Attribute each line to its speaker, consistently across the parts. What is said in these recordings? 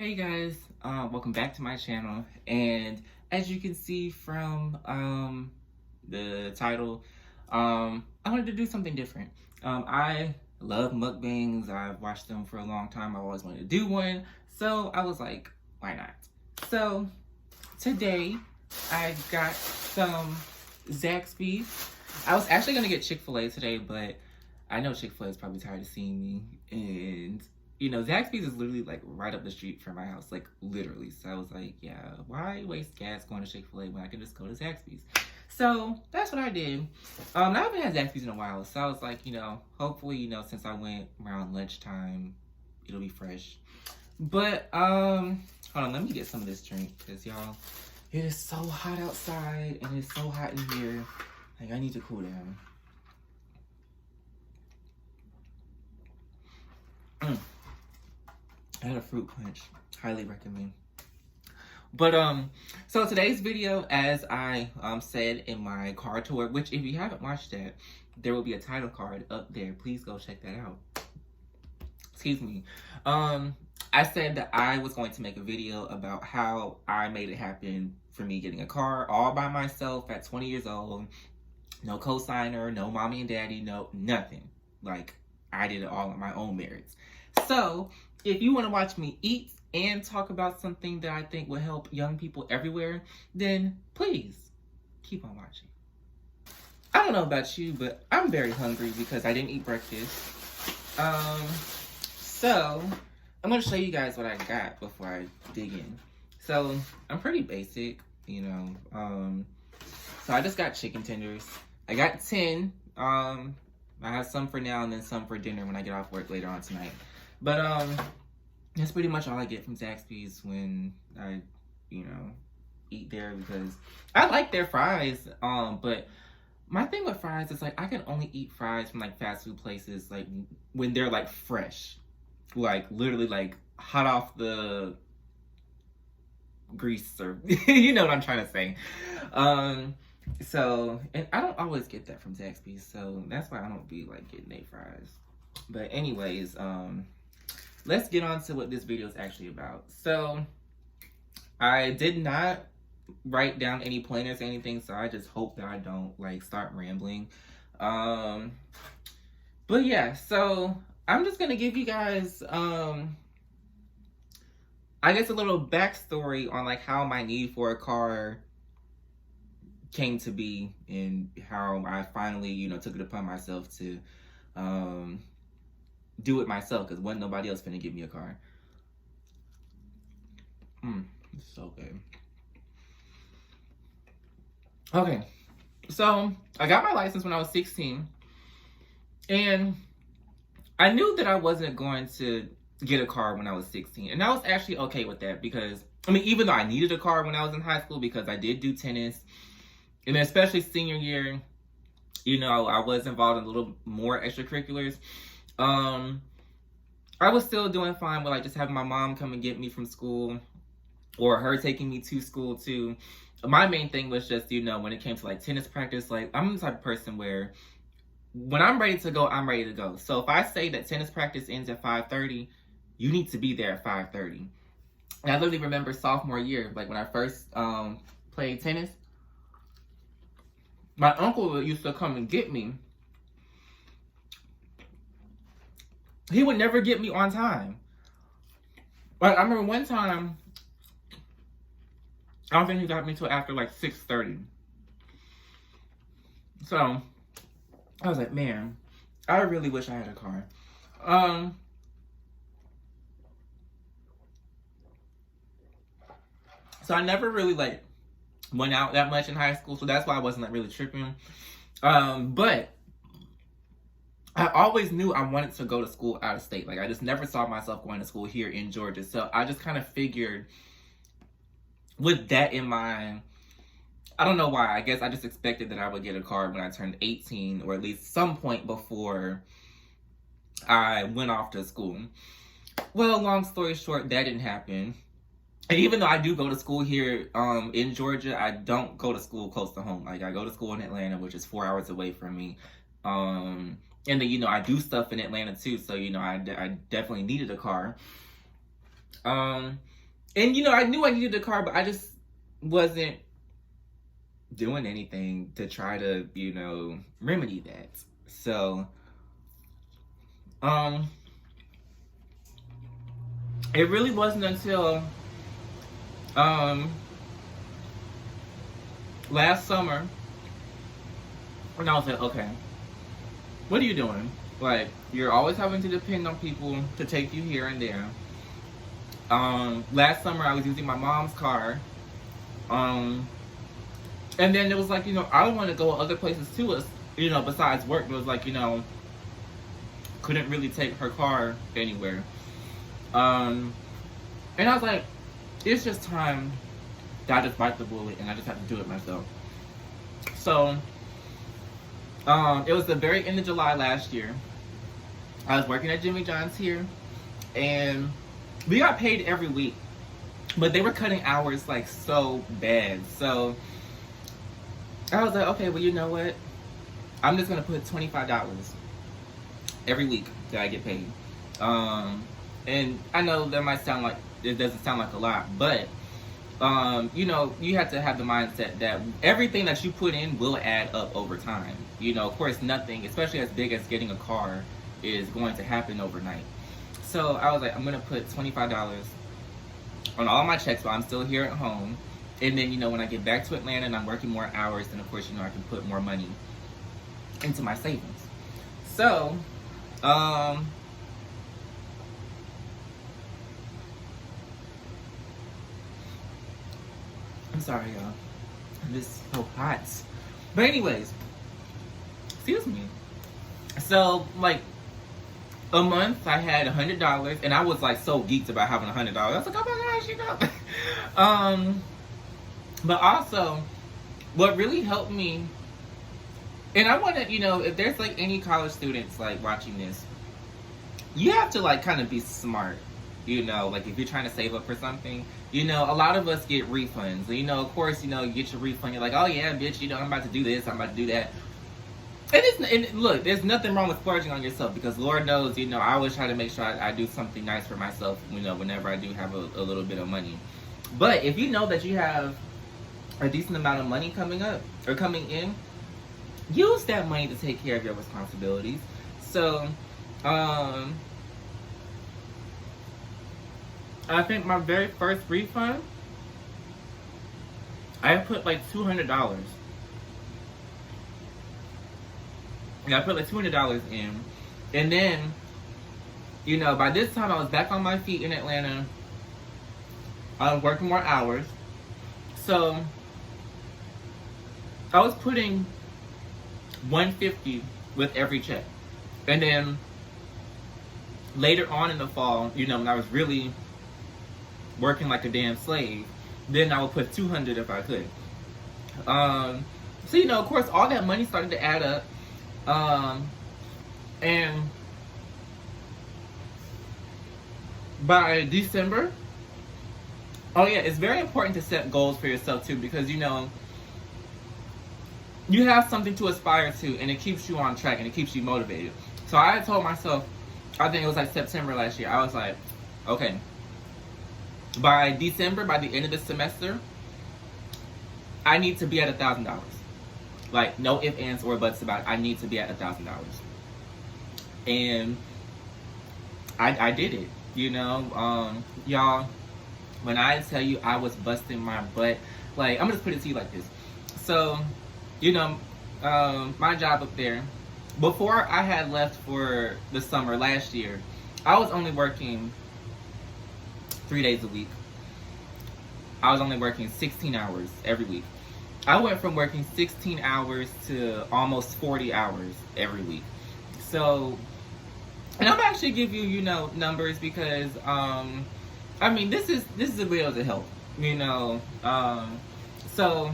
Speaker 1: Hey guys, welcome back to my channel. And as you can see from the title, I wanted to do something different. I love mukbangs. I've watched them for a long time. I've always wanted to do one. So I was like, why not? So today I got some Zaxby's. I was actually gonna get Chick-fil-A today, but I know Chick-fil-A is probably tired of seeing me, and Zaxby's is literally like right up the street from my house, like literally. So I was like, yeah, why waste gas going to Chick-fil-A when I can just go to Zaxby's? So that's what I did. I haven't had Zaxby's in a while, so I was like, hopefully, since I went around lunchtime, it'll be fresh. But hold on, let me get some of this drink because y'all, it is so hot outside and it's so hot in here. Like I need to cool down. I had a fruit punch. Highly recommend. But so today's video, as I said in my card tour, which if you haven't watched that, there will be a title card up there. Please go check that out. Excuse me. I said that I was going to make a video about how I made it happen for me getting a car all by myself at 20 years old. No co-signer, no mommy and daddy, no nothing. Like I did it all on my own merits. So if you want to watch me eat and talk about something that I think will help young people everywhere, then please keep on watching. I don't know about you, but I'm very hungry because I didn't eat breakfast. So I'm going to show you guys what I got before I dig in. So I'm pretty basic, so I just got chicken tenders. I got 10. I have some for now and then some for dinner when I get off work later on tonight. But that's pretty much all I get from Zaxby's when I, eat there, because I like their fries. But my thing with fries is like I can only eat fries from like fast food places like when they're like fresh, like literally like hot off the grease, or you know what I'm trying to say. So, and I don't always get that from Zaxby's, so that's why I don't be like getting their fries. But anyways, let's get on to what this video is actually about. So I did not write down any pointers or anything, so I just hope that I don't like start rambling. But yeah, so I'm just gonna give you guys I guess a little backstory on like how my need for a car came to be and how I finally, took it upon myself to do it myself, because wasn't nobody else finna give me a car. It's so good. Okay, so I got my license when I was 16, and I knew that I wasn't going to get a car when I was 16, and I was actually okay with that, because even though I needed a car when I was in high school because I did do tennis, and especially senior year, I was involved in a little more extracurriculars. I was still doing fine with like just having my mom come and get me from school, or her taking me to school too. My main thing was just, when it came to like tennis practice, like I'm the type of person where when I'm ready to go, I'm ready to go. So if I say that tennis practice ends at 5:30, you need to be there at 5:30. And I literally remember sophomore year, like when I first played tennis, my uncle used to come and get me. He would never get me on time. Like I remember one time, I don't think he got me till after like 6:30. So I was like, man, I really wish I had a car. So I never really like went out that much in high school, so that's why I wasn't like really tripping. But I always knew I wanted to go to school out of state. Like I just never saw myself going to school here in Georgia. So I just kind of figured with that in mind, I don't know why. I guess I just expected that I would get a car when I turned 18, or at least some point before I went off to school. Well, long story short, that didn't happen. And even though I do go to school here in Georgia, I don't go to school close to home. Like I go to school in Atlanta, which is 4 hours away from me. And then, I do stuff in Atlanta too. So, I definitely needed a car. And you know, I knew I needed a car, but I just wasn't doing anything to try to, you know, remedy that. So, um, it really wasn't until um last summer when I was like, okay, what are you doing? Like, you're always having to depend on people to take you here and there. Last summer I was using my mom's car. And then it was like, you know, I want to go other places too, you know, besides work. It was like, you know, couldn't really take her car anywhere. And I was like, it's just time that I just bite the bullet and I just have to do it myself. So, it was the very end of July last year. I was working at Jimmy John's here, and we got paid every week, but they were cutting hours like so bad. So I was like, okay, well, you know what? I'm just gonna put $25 every week that I get paid. And I know that might sound like, it doesn't sound like a lot, but you know, you have to have the mindset that everything that you put in will add up over time. You know, of course, nothing, especially as big as getting a car, is going to happen overnight. So I was like, I'm gonna put $25 on all my checks while I'm still here at home. And then, you know, when I get back to Atlanta and I'm working more hours, then of course, you know, I can put more money into my savings. So, I'm sorry, y'all. This so hot. But anyways, excuse me. So, like, a month I had $100, and I was like so geeked about having $100. I was like, oh my gosh, you know. But also, what really helped me, and I want to, you know, if there's like any college students like watching this, you have to like kind of be smart, you know, like if you're trying to save up for something, you know, a lot of us get refunds. You know, of course, you know, you get your refund, you're like, oh yeah, bitch, you know, I'm about to do this, I'm about to do that. And look, there's nothing wrong with splurging on yourself, because Lord knows, you know, I always try to make sure I do something nice for myself, you know, whenever I do have a little bit of money. But if you know that you have a decent amount of money coming up or coming in, use that money to take care of your responsibilities. So, I think my very first refund, I put like $200. Yeah, I put like $200 in. And then, you know, by this time I was back on my feet in Atlanta. I was working more hours. So, I was putting $150 with every check. And then, later on in the fall, you know, when I was really working like a damn slave, then I would put $200 if I could. So, you know, of course, all that money started to add up. And by December, oh yeah, it's very important to set goals for yourself too, because, you know, you have something to aspire to, and it keeps you on track and it keeps you motivated. So I told myself, I think it was like September last year, I was like, okay, by December, by the end of the semester, I need to be at $1,000. Like, no ifs, ands, or buts about it. I need to be at $1,000. And I did it, you know. Y'all, when I tell you I was busting my butt, like, I'm gonna just put it to you like this. So, you know, my job up there, before I had left for the summer last year, I was only working 3 days a week. I was only working 16 hours every week. I went from working 16 hours to almost 40 hours every week. So, and I'm actually give you, you know, numbers because, I mean, this is a video to help, you know. So,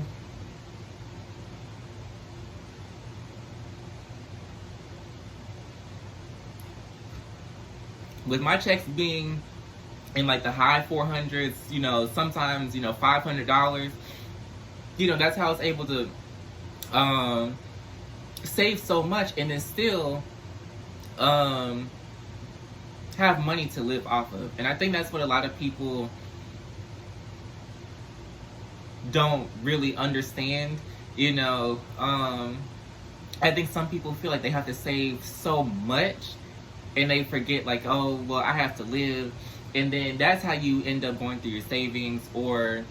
Speaker 1: with my checks being in like the high 400s, you know, sometimes, you know, $500, you know, that's how I was able to save so much and then still have money to live off of. And I think that's what a lot of people don't really understand. You know, I think some people feel like they have to save so much and they forget, like, oh, well, I have to live. And then that's how you end up going through your savings, or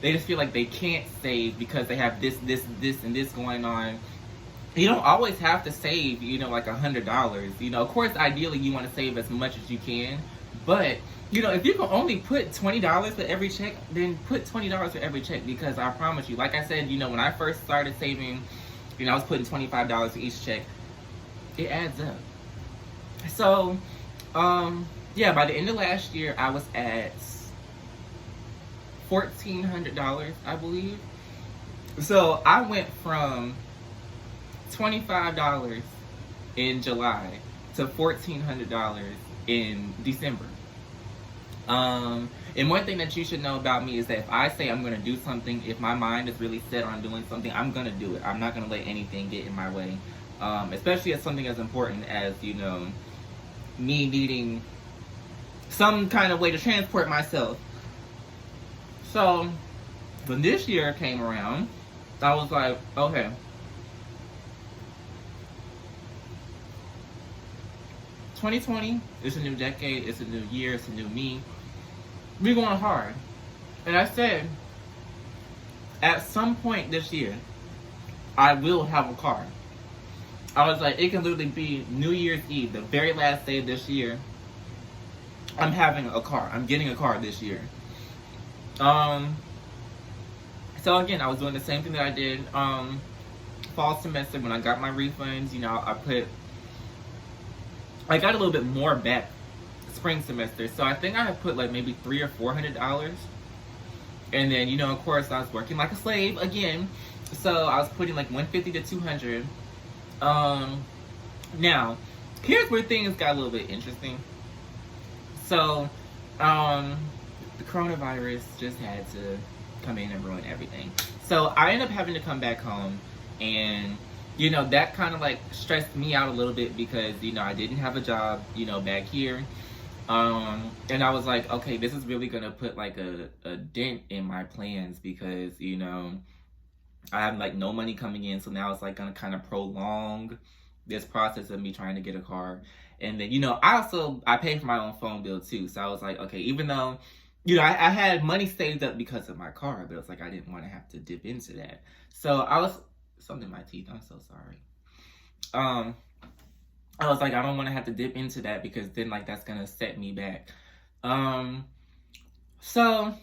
Speaker 1: they just feel like they can't save because they have this, and this going on. You don't always have to save, you know, like $100. You know, of course, ideally, you want to save as much as you can. But, you know, if you can only put $20 for every check, then put $20 for every check. Because I promise you, like I said, you know, when I first started saving, you know, I was putting $25 for each check. It adds up. So, yeah, by the end of last year, I was at $1,400, I believe. So I went from $25 in July to $1,400 in December. And one thing that you should know about me is that if I say I'm going to do something, if my mind is really set on doing something, I'm going to do it. I'm not going to let anything get in my way. Especially as something as important as, you know, me needing some kind of way to transport myself. So when this year came around, I was like, okay, 2020, it's a new decade, it's a new year, it's a new me. We're going hard. And I said, at some point this year, I will have a car. I was like, it can literally be New Year's Eve, the very last day of this year. I'm having a car. I'm getting a car this year. So again, I was doing the same thing that I did fall semester when I got my refunds. You know, I got a little bit more back spring semester. So I think I had put like maybe $300 or $400. And then, you know, of course, I was working like a slave again. So I was putting like $150 to $200. Now, here's where things got a little bit interesting. So, the coronavirus just had to come in and ruin everything. So I ended up having to come back home, and, you know, that kind of like stressed me out a little bit because, you know, I didn't have a job, you know, back here. And I was like, okay, this is really gonna put like a dent in my plans because, you know, I have like no money coming in, so now it's like gonna kind of prolong this process of me trying to get a car. And then, you know, I pay for my own phone bill too. So I was like, okay, even though, you know, I had money saved up because of my car, but it's like I didn't want to have to dip into that. So I was something in my teeth. I'm so sorry. I was like, I don't want to have to dip into that because then like that's gonna set me back. So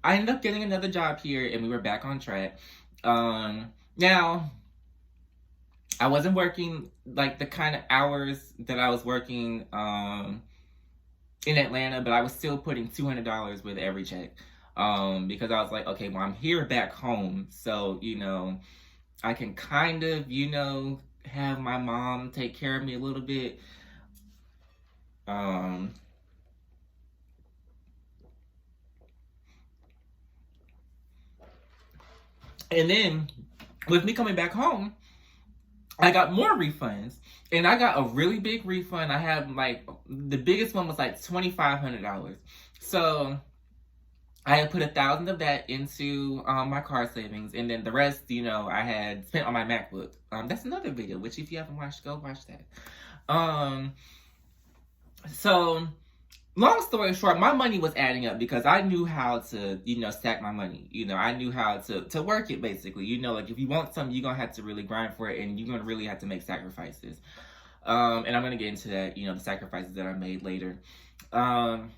Speaker 1: I ended up getting another job here, and we were back on track. Now, I wasn't working like the kind of hours that I was working in Atlanta, but I was still putting $200 with every check because I was like, okay, well, I'm here back home, so, you know, I can kind of, you know, have my mom take care of me a little bit. And then with me coming back home, I got more refunds, and I got a really big refund. I had like, the biggest one was like $2,500. So I had put 1,000 of that into my car savings, and then the rest, you know, I had spent on my MacBook. That's another video, which if you haven't watched, go watch that. So long story short, my money was adding up because I knew how to, you know, stack my money. You know, I knew how to work it, basically. You know, like, if you want something, you're going to have to really grind for it, and you're going to really have to make sacrifices. And I'm going to get into that, you know, the sacrifices that I made later. Now,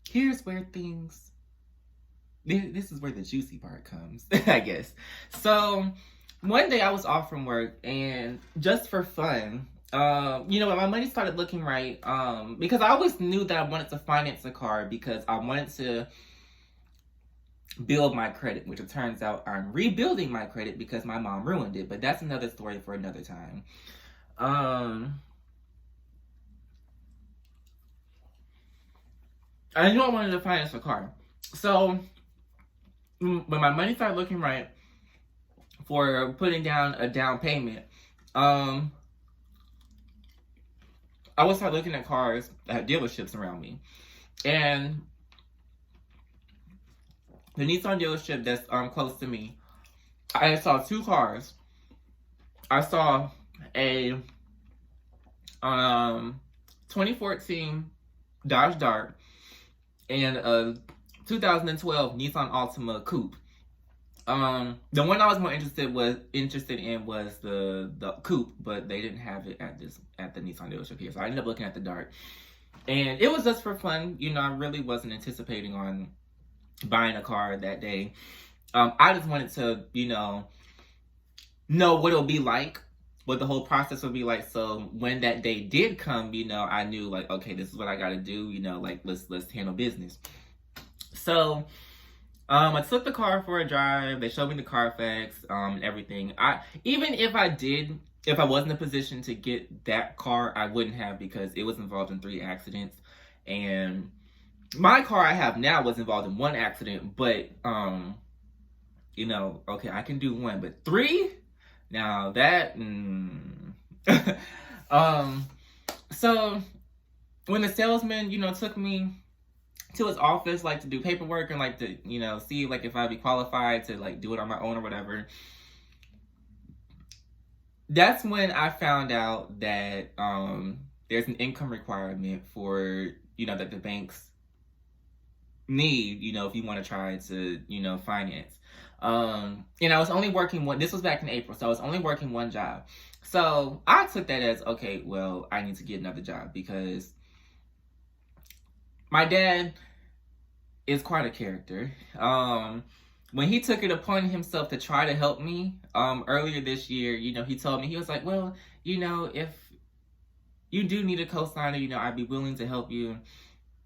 Speaker 1: here's where things... This is where the juicy part comes, I guess. So, one day I was off from work, and just for fun... you know, my money started looking right, because I always knew that I wanted to finance a car because I wanted to build my credit, which it turns out I'm rebuilding my credit because my mom ruined it, but that's another story for another time. I knew I wanted to finance a car. So, when my money started looking right for putting down a down payment, I would start looking at cars at dealerships around me. And the Nissan dealership that's close to me, I saw two cars. I saw a 2014 Dodge Dart and a 2012 Nissan Altima Coupe. The one I was more interested in was the coupe, but they didn't have it at the Nissan dealership here. So I ended up looking at the Dart, and it was just for fun. You know, I really wasn't anticipating on buying a car that day. I just wanted to, know what it'll be like, what the whole process would be like. So when that day did come, I knew like, okay, this is what I got to do. Like let's handle business. So. I took the car for a drive. They showed me the Carfax, and everything. Even if I was in a position to get that car, I wouldn't have, because it was involved in 3 accidents. And my car I have now was involved in 1 accident, but, okay, I can do 1, but 3? Now that, so when the salesman, took me to his office, like to do paperwork and like to, see like if I'd be qualified to like do it on my own or whatever. That's when I found out that there's an income requirement for, that the banks need, if you want to try to, finance. And I was only working this was back in April, so I was only working 1 job. So I took that as, okay, well, I need to get another job, because my dad is quite a character. When he took it upon himself to try to help me earlier this year, he told me, he was like, well, if you do need a co-signer, I'd be willing to help you.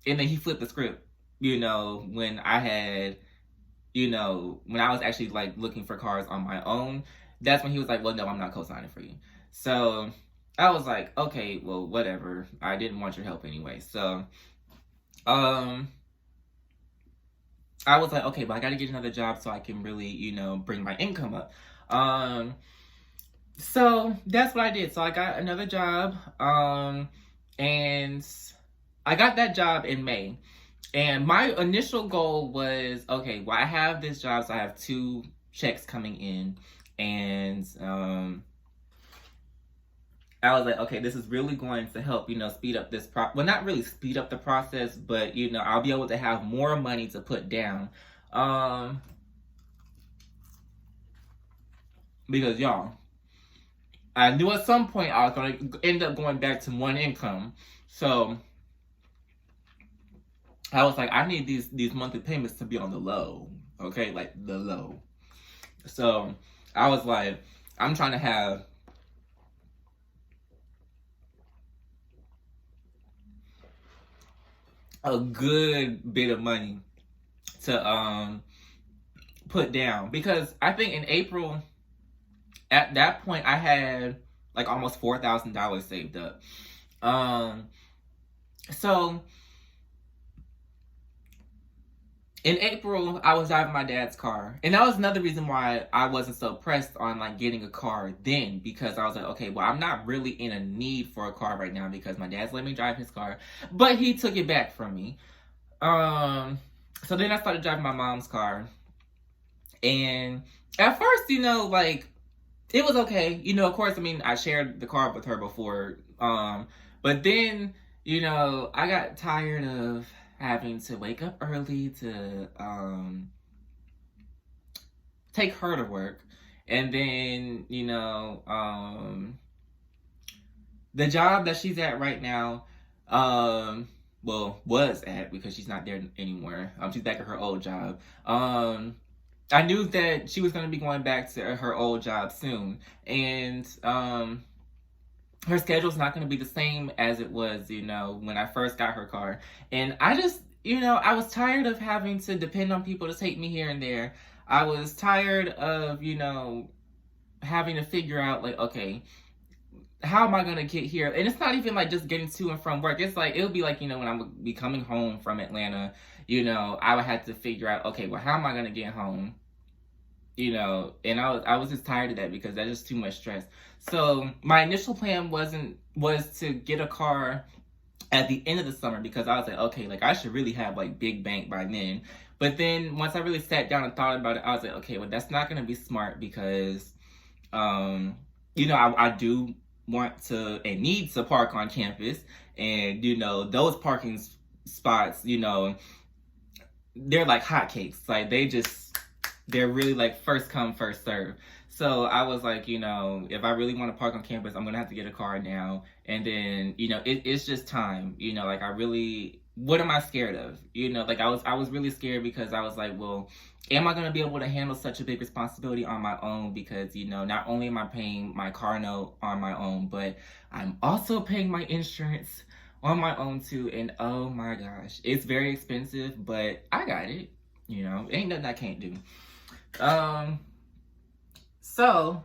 Speaker 1: And then he flipped the script, when I had, when I was actually like looking for cars on my own. That's when he was like, well, no, I'm not co-signing for you. So I was like, okay, well, whatever. I didn't want your help anyway. So I was like, okay, but I got to get another job so I can really, bring my income up. So that's what I did. So I got another job, and I got that job in May. And my initial goal was, okay, well, I have this job, so I have 2 checks coming in, and I was like, okay, this is really going to help, speed up this well, not really speed up the process, but, I'll be able to have more money to put down. Because, y'all, I knew at some point I was going to end up going back to 1 income. So I was like, I need these monthly payments to be on the low. Okay, like the low. So I was like, I'm trying to have a good bit of money to put down, because I think in April, at that point, I had like almost $4,000 saved up. So in April, I was driving my dad's car, and that was another reason why I wasn't so pressed on like getting a car then, because I was like, okay, well, I'm not really in a need for a car right now, because my dad's let me drive his car, but he took it back from me. So then I started driving my mom's car, and at first, like, it was okay. Of course, I shared the car with her before, but then, I got tired of having to wake up early to take her to work. And then, the job that she's at right now, was at, because she's not there anymore. She's back at her old job. I knew that she was going to be going back to her old job soon. And her schedule's not going to be the same as it was, when I first got her car. And I just, I was tired of having to depend on people to take me here and there. I was tired of, having to figure out, like, okay, how am I going to get here? And it's not even like just getting to and from work. It's like, it'll be like, when I'm be coming home from Atlanta, I would have to figure out, okay, well, how am I going to get home? you know, and I was just tired of that because that's just too much stress. So my initial plan was to get a car at the end of the summer because I was like, okay, like I should really have like big bank by then. But then once I really sat down and thought about it, I was like, okay, well that's not gonna be smart because you know, I do want to and need to park on campus, and you know, those parking spots, you know, they're like hotcakes. Like they're really like first come, first serve. So I was like, you know, if I really want to park on campus, I'm gonna have to get a car now. And then, you know, it's just time. You know, like I really, what am I scared of? You know, like I was really scared because I was like, well, am I gonna be able to handle such a big responsibility on my own? Because, you know, not only am I paying my car note on my own, but I'm also paying my insurance on my own too. And oh my gosh, it's very expensive, but I got it. You know, ain't nothing I can't do. So,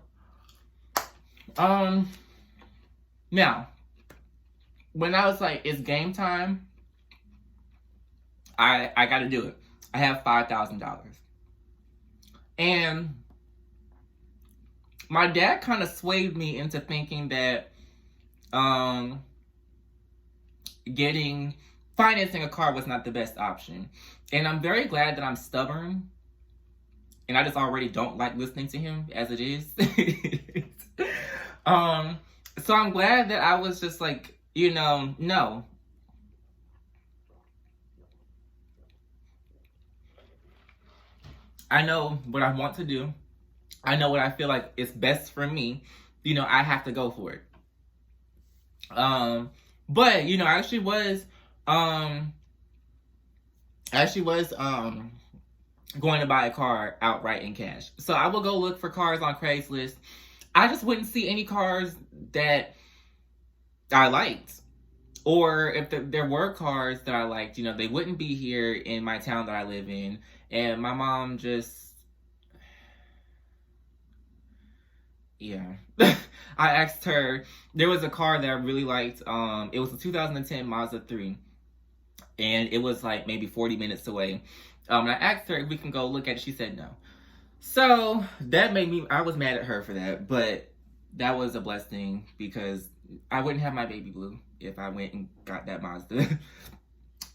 Speaker 1: now, when I was like, it's game time, I gotta do it. I have $5,000. And my dad kind of swayed me into thinking that, financing a car was not the best option. And I'm very glad that I'm stubborn. And I just already don't like listening to him as it is. So I'm glad that I was just like, you know, no. I know what I want to do. I know what I feel like is best for me. You know, I have to go for it. But, you know, I actually was going to buy a car outright in cash. So I will go look for cars on Craigslist. I just wouldn't see any cars that I liked. Or if there were cars that I liked, you know, they wouldn't be here in my town that I live in. And my mom just, yeah. I asked her, there was a car that I really liked. It was a 2010 Mazda 3. And it was like maybe 40 minutes away. And I asked her if we can go look at it. She said no. So that made me, I was mad at her for that. But that was a blessing because I wouldn't have my baby blue if I went and got that Mazda.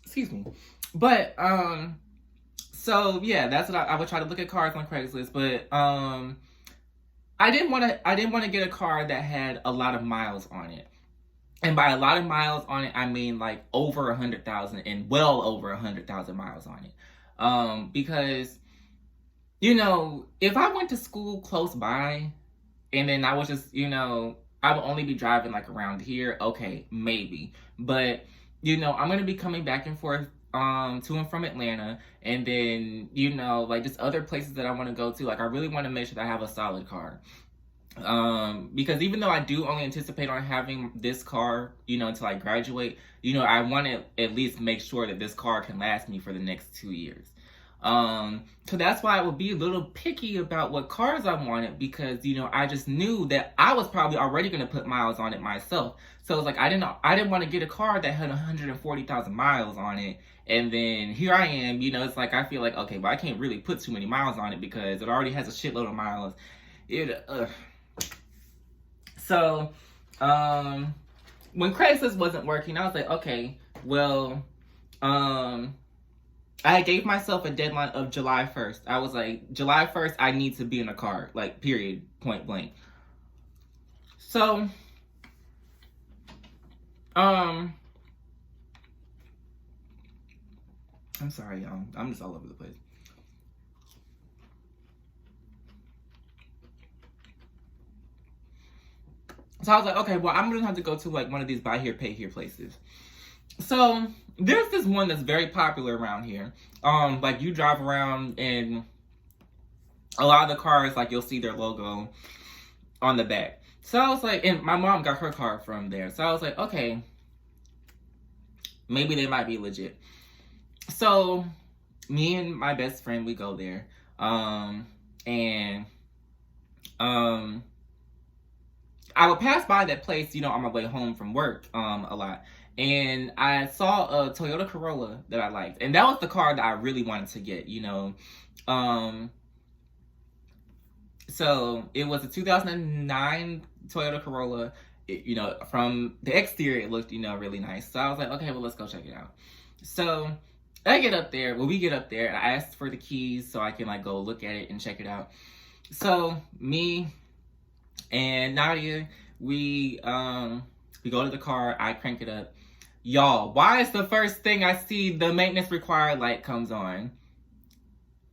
Speaker 1: Excuse me. But, so yeah, that's what I would try to look at cars on Craigslist. But, I didn't want to get a car that had a lot of miles on it. And by a lot of miles on it, I mean like over 100,000 and well over 100,000 miles on it. Because, you know, if I went to school close by and then I was just, you know, I would only be driving like around here, okay, maybe. But, you know, I'm going to be coming back and forth to and from Atlanta, and then, you know, like just other places that I want to go to. Like I really want to make sure that I have a solid car. Because even though I do only anticipate on having this car, you know, until I graduate, you know, I want to at least make sure that this car can last me for the next 2 years. So that's why I would be a little picky about what cars I wanted, because, you know, I just knew that I was probably already going to put miles on it myself. So it's like, I didn't want to get a car that had 140,000 miles on it. And then here I am, you know, it's like, I feel like, okay, but I can't really put too many miles on it because it already has a shitload of miles. So, when Craigslist wasn't working, I was like, okay, well, I gave myself a deadline of July 1st. I was like, July 1st, I need to be in a car, like, period, point blank. So, I'm sorry, y'all. I'm just all over the place. So I was like, okay, well, I'm going to have to go to, like, one of these buy here, pay here places. So, there's this one that's very popular around here. Like, you drive around, and a lot of the cars, like, you'll see their logo on the back. So I was like, and my mom got her car from there. So I was like, okay, maybe they might be legit. So, me and my best friend, we go there. I would pass by that place, you know, on my way home from work a lot. And I saw a Toyota Corolla that I liked. And that was the car that I really wanted to get, you know. So it was a 2009 Toyota Corolla. From the exterior, it looked, really nice. So I was like, okay, well, let's go check it out. So I get up there. Well, we get up there, and I asked for the keys so I can like go look at it and check it out. So me and Nadia, we go to the car. I crank it up. Y'all, why is the first thing I see the maintenance required light comes on?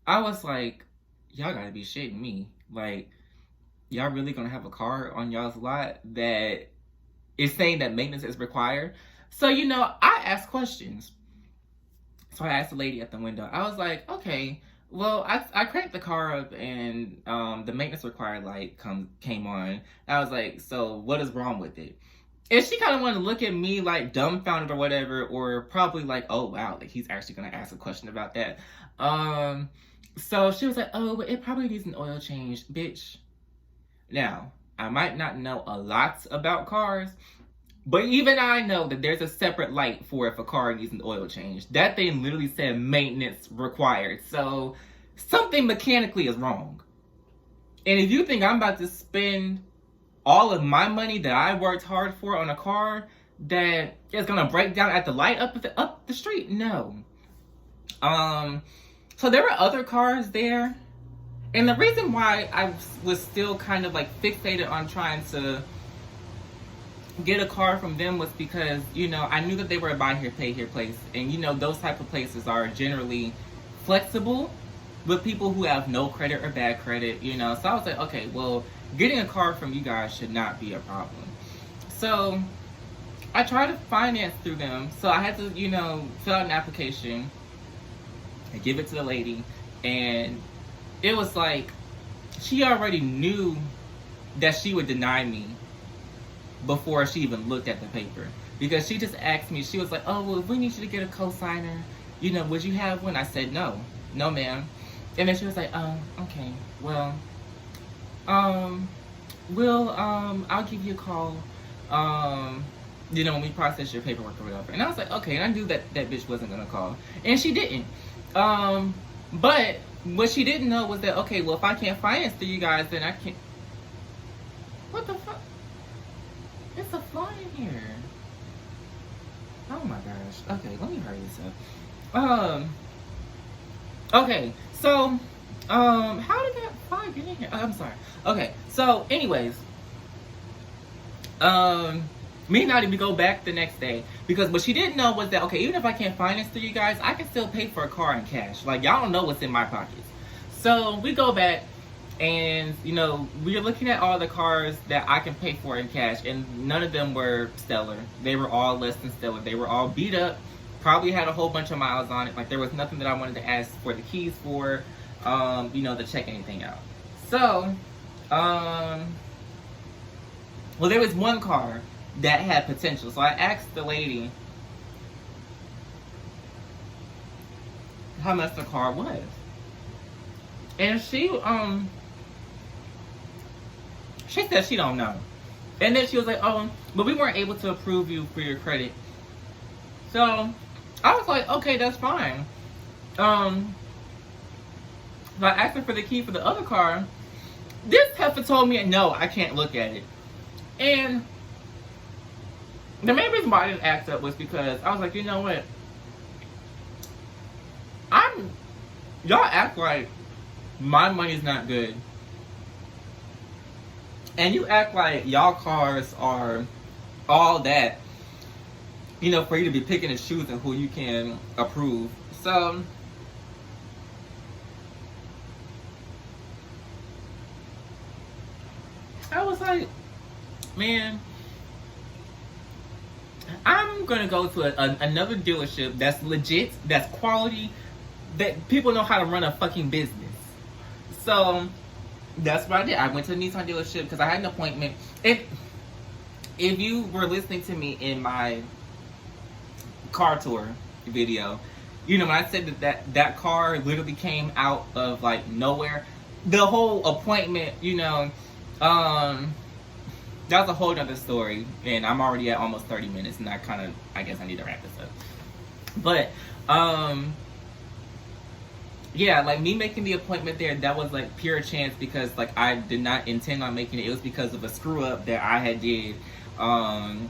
Speaker 1: I was like, y'all gotta be shitting me. Like, y'all really gonna have a car on y'all's lot that is saying that maintenance is required? So, I asked questions. So I asked the lady at the window. I was like, okay, well, I cranked the car up and the maintenance required light came on. I was like, so what is wrong with it? And she kind of wanted to look at me like dumbfounded or whatever, or probably like, oh wow, like he's actually gonna ask a question about that. So she was like, oh, but it probably needs an oil change, bitch. Now, I might not know a lot about cars, but even I know that there's a separate light for if a car needs an oil change. That thing literally said maintenance required. So something mechanically is wrong. And if you think I'm about to spend all of my money that I worked hard for on a car that is gonna break down at the light up the street, no. So there were other cars there. And the reason why I was still kind of like fixated on trying to get a car from them was because, I knew that they were a buy here, pay here place. And, those type of places are generally flexible with people who have no credit or bad credit, So I was like, okay, well, getting a car from you guys should not be a problem. So I tried to finance through them. So I had to, fill out an application and give it to the lady. And it was like, she already knew that she would deny me before she even looked at the paper. Because she just asked me, she was like, oh, well, if we need you to get a cosigner, would you have one? I said, no, ma'am. And then she was like, oh, okay, well, I'll give you a call, when we process your paperwork or whatever. And I was like, okay, and I knew that bitch wasn't gonna call. And she didn't. But what she didn't know was that, okay, well, if I can't finance through you guys, then I can't. What the fuck? It's a fly in here. Oh my gosh. Okay, let me hurry this up. Okay, so, how did that fly get in here? Oh, I'm sorry. Okay, so, anyways, me and Nadia, we go back the next day because what she didn't know was that, okay, even if I can't finance through you guys, I can still pay for a car in cash. Like, y'all don't know what's in my pockets. So we go back and, we're looking at all the cars that I can pay for in cash, and none of them were stellar. They were all less than stellar. They were all beat up, probably had a whole bunch of miles on it. Like, there was nothing that I wanted to ask for the keys for, to check anything out. So, well, there was one car that had potential. So I asked the lady how much the car was. And she said she don't know. And then she was like, oh, but we weren't able to approve you for your credit. So I was like, okay, that's fine. So I asked her for the key for the other car. This heifer told me, no, I can't look at it. And the main reason why I didn't act up was because I was like, you know what? Y'all act like my money's not good. And you act like y'all cars are all that, for you to be picking and choosing who you can approve. So, I was like, man, I'm gonna go to another dealership that's legit, that's quality, that people know how to run a fucking business. So that's what I did. I went to the Nissan dealership because I had an appointment. If you were listening to me in my car tour video, when I said that car literally came out of like nowhere, the whole appointment, that's a whole nother story, and I'm already at almost 30 minutes, and I guess I need to wrap this up. But, yeah, like me making the appointment there, that was like pure chance because like I did not intend on making it. It was because of a screw up that I had did. Um,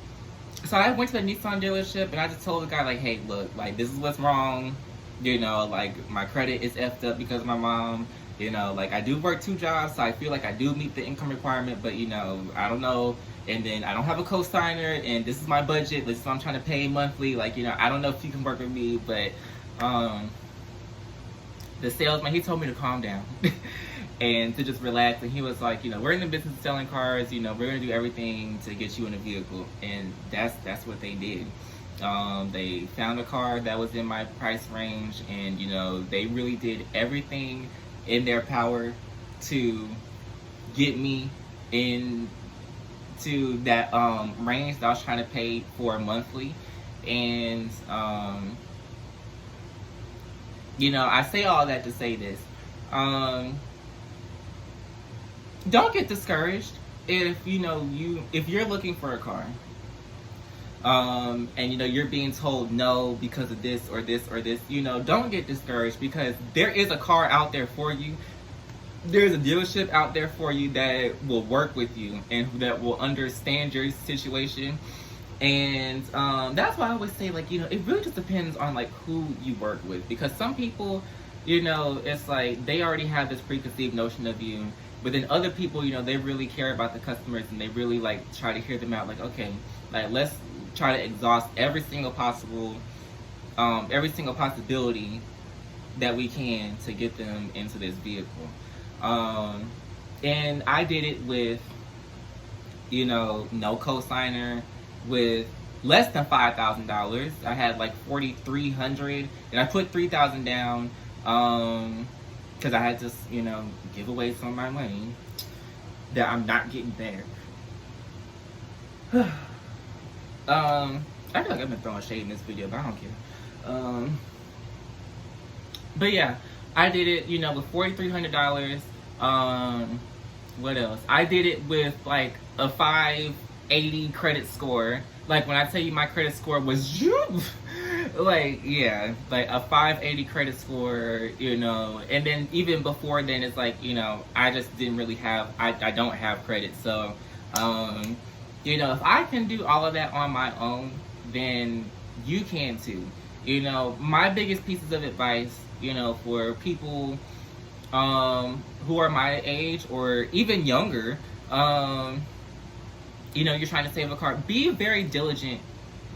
Speaker 1: so I went to the Nissan dealership and I just told the guy like, hey, look, like this is what's wrong. You know, like my credit is effed up because of my mom. You know, like I do work 2 jobs, so I feel like I do meet the income requirement, but you know, I don't know. And then I don't have a co-signer, and this is my budget. This is what I'm trying to pay monthly. Like, you know, I don't know if you can work with me, but the salesman, he told me to calm down and to just relax. And he was like, you know, we're in the business of selling cars. You know, we're gonna do everything to get you in a vehicle, and that's what they did. They found a car that was in my price range, and you know, they really did everything in their power to get me in to that range that I was trying to pay for monthly. And you know, I say all that to say this. Don't get discouraged if you know if you're looking for a car. And you know you're being told no because of this or this or this, you know, don't get discouraged because there is a car out there for you. There's a dealership out there for you that will work with you and that will understand your situation. And that's why I always say, like, you know, it really just depends on like who you work with, because some people, you know, it's like they already have this preconceived notion of you, but then other people, you know, they really care about the customers and they really like try to hear them out. Like, okay, like let's try to exhaust every single possibility that we can to get them into this vehicle. And I did it with, you know, no co-signer, with less than $5,000. I had like $4,300, and I put $3,000 down because I had to, you know, give away some of my money that I'm not getting back. I feel like I've been throwing shade in this video, but I don't care. But yeah, I did it, you know, with $4,300. What else? I did it with like a 580 credit score. Like when I tell you my credit score was like, yeah, like a 580 credit score, you know. And then even before then, it's like, you know, I just didn't really have, I don't have credit. So you know, if I can do all of that on my own, then you can too. You know, my biggest pieces of advice, you know, for people who are my age or even younger, you know, you're trying to save a car, be very diligent.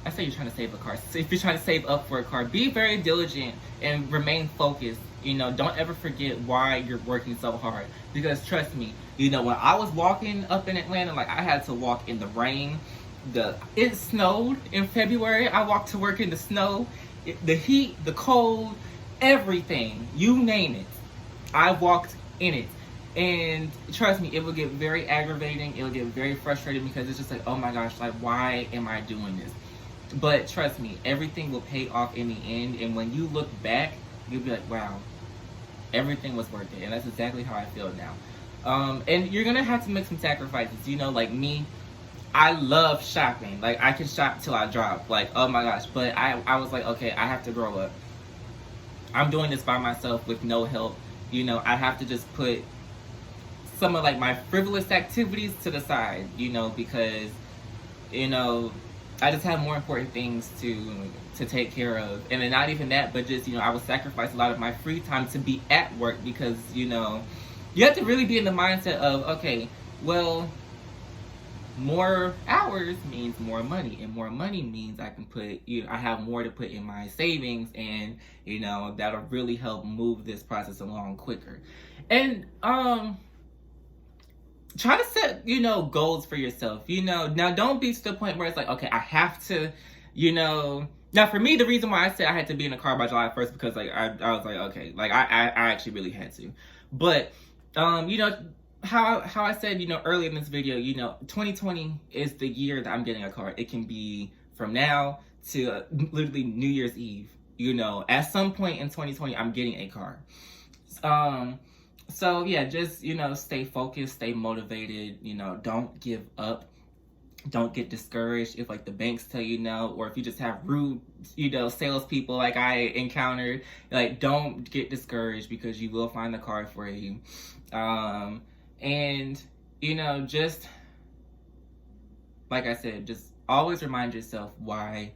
Speaker 1: I say you're trying to save a car. So if you're trying to save up for a car, be very diligent and remain focused. You know, don't ever forget why you're working so hard. Because trust me, you know, when I was walking up in Atlanta, like I had to walk in the rain. It snowed in February. I walked to work in the snow, the heat, the cold, everything. You name it. I walked in it. And trust me, it will get very aggravating. It will get very frustrating because it's just like, oh my gosh, like why am I doing this? But trust me, everything will pay off in the end. And when you look back, you'll be like, wow, everything was worth it. And that's exactly how I feel now. And you're gonna have to make some sacrifices. You know, like me, I love shopping. Like I can shop till I drop. Like, oh my gosh. But I was like, okay, I have to grow up. I'm doing this by myself with no help. You know, I have to just put some of like my frivolous activities to the side, you know, because, you know, I just have more important things to take care of. And then not even that, but just, you know, I would sacrifice a lot of my free time to be at work because, you know, you have to really be in the mindset of, okay, well, more hours means more money, and more money means I can put, you know, I have more to put in my savings, and, you know, that'll really help move this process along quicker. And, try to set, you know, goals for yourself. You know, now don't be to the point where it's like, okay, I have to, you know. Now for me, the reason why I said I had to be in the car by July 1st because like I was like, okay, like I actually really had to. But you know, how I said, you know, earlier in this video, you know, 2020 is the year that I'm getting a car. It can be from now to literally New Year's Eve. You know, at some point in 2020, I'm getting a car. So yeah, just, you know, stay focused, stay motivated, you know, don't give up. Don't get discouraged if like the banks tell you no, or if you just have rude, you know, salespeople like I encountered. Like, don't get discouraged, because you will find the car for you. And you know, just like I said, just always remind yourself why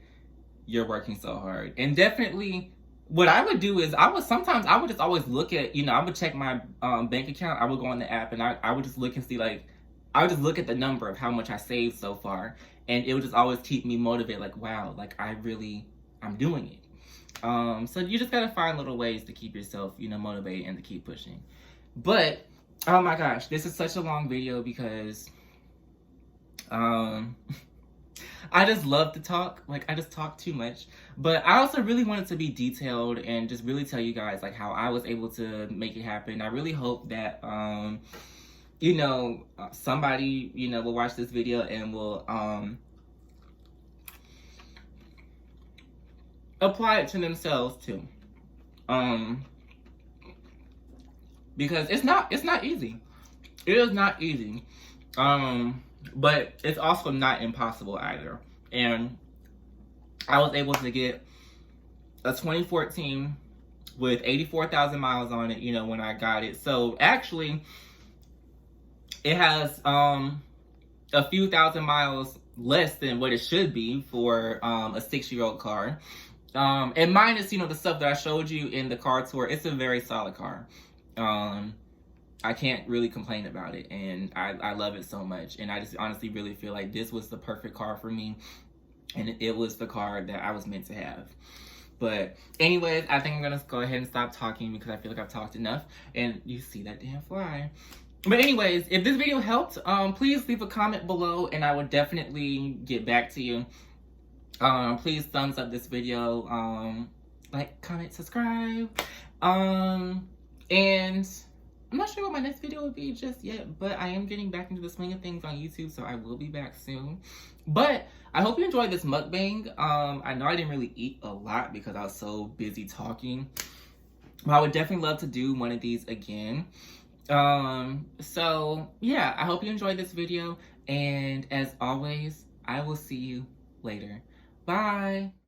Speaker 1: you're working so hard. And definitely, what I would do is I would just always look at, you know, I would check my bank account. I would go on the app, and I would just look and see, like, I would just look at the number of how much I saved so far, and it would just always keep me motivated. Like, wow, like I'm doing it. So you just gotta find little ways to keep yourself, you know, motivated and to keep pushing. But oh my gosh, this is such a long video because I just love to talk. Like, I just talk too much. But I also really wanted to be detailed and just really tell you guys like how I was able to make it happen. I really hope that you know, somebody, you know, will watch this video and will apply it to themselves too. Because it's not easy. It is not easy. But it's also not impossible either. And I was able to get a 2014 with 84,000 miles on it, you know, when I got it. So actually, it has a few thousand miles less than what it should be for a 6-year-old car. And minus, you know, the stuff that I showed you in the car tour, it's a very solid car. I can't really complain about it, and I love it so much. And I just honestly really feel like this was the perfect car for me, and it was the car that I was meant to have. But anyways, I think I'm gonna go ahead and stop talking because I feel like I've talked enough. And you see that damn fly. But anyways, if this video helped, please leave a comment below, and I will definitely get back to you. Please thumbs up this video, like, comment, subscribe, and I'm not sure what my next video will be just yet, but I am getting back into the swing of things on YouTube, so I will be back soon. But I hope you enjoyed this mukbang. I know I didn't really eat a lot because I was so busy talking, but I would definitely love to do one of these again. So yeah, I hope you enjoyed this video, and as always, I will see you later. Bye.